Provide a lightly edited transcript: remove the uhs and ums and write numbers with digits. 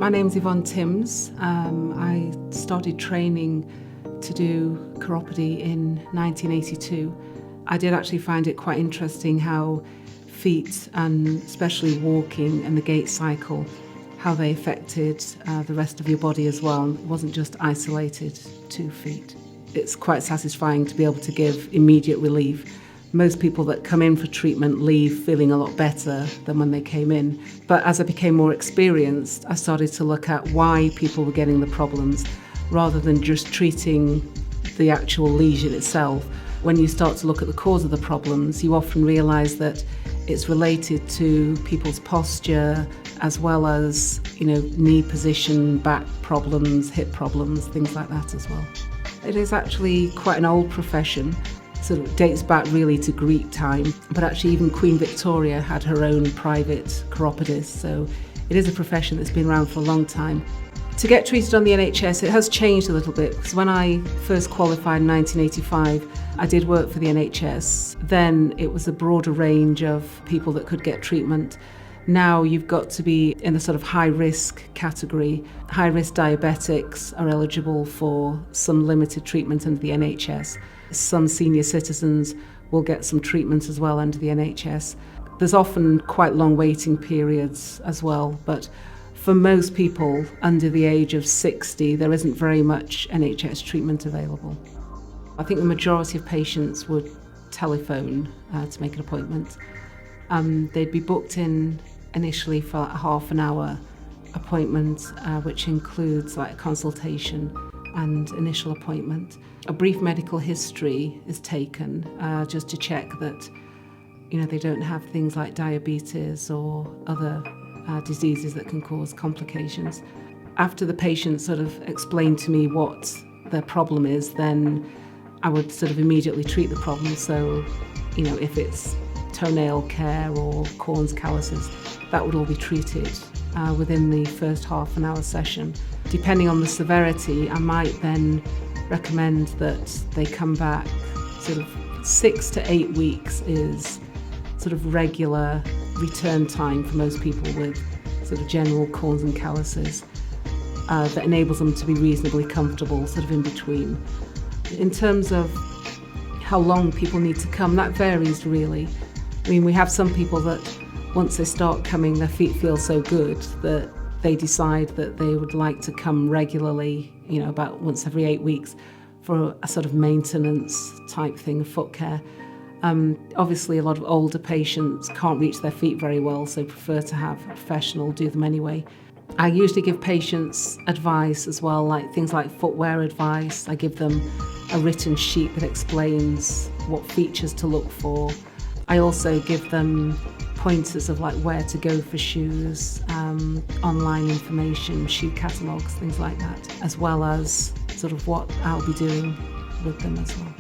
My name's Yvonne Timms. I started training to do chiropody in 1982. I did actually find it quite interesting how feet, and especially walking and the gait cycle, how they affected the rest of your body as well. It wasn't just isolated to feet. It's quite satisfying to be able to give immediate relief. Most people that come in for treatment leave feeling a lot better than when they came in. But as I became more experienced, I started to look at why people were getting the problems rather than just treating the actual lesion itself. When you start to look at the cause of the problems, you often realise that it's related to people's posture, as well as, knee position, back problems, hip problems, things like that as well. It is actually quite an old profession. Sort of dates back really to Greek time, but actually even Queen Victoria had her own private chiropodist, so it is a profession that's been around for a long time. To get treated on the NHS, it has changed a little bit, because when I first qualified in 1985, I did work for the NHS. Then it was a broader range of people that could get treatment. Now you've got to be in the sort of high-risk category. High-risk diabetics are eligible for some limited treatment under the NHS. Some senior citizens will get some treatment as well under the NHS. There's often quite long waiting periods as well, but for most people under the age of 60, there isn't very much NHS treatment available. I think the majority of patients would telephone to make an appointment. They'd be booked in initially for a half an hour appointment, which includes like a consultation and initial appointment. A brief medical history is taken just to check that they don't have things like diabetes or other diseases that can cause complications. After the patient sort of explained to me what their problem is, then I would sort of immediately treat the problem. So, if it's toenail care or corns, calluses, that would all be treated within the first half an hour session. Depending on the severity, I might then recommend that they come back. Sort of 6 to 8 weeks is sort of regular return time for most people with sort of general corns and calluses. That enables them to be reasonably comfortable sort of in between. In terms of how long people need to come, that varies really. We have some people that once they start coming, their feet feel so good that they decide that they would like to come regularly, about once every 8 weeks for a sort of maintenance type thing, foot care. Obviously, a lot of older patients can't reach their feet very well, so prefer to have a professional do them anyway. I usually give patients advice as well, like things like footwear advice. I give them a written sheet that explains what features to look for. I also give them pointers of like where to go for shoes, online information, shoe catalogues, things like that, as well as sort of what I'll be doing with them as well.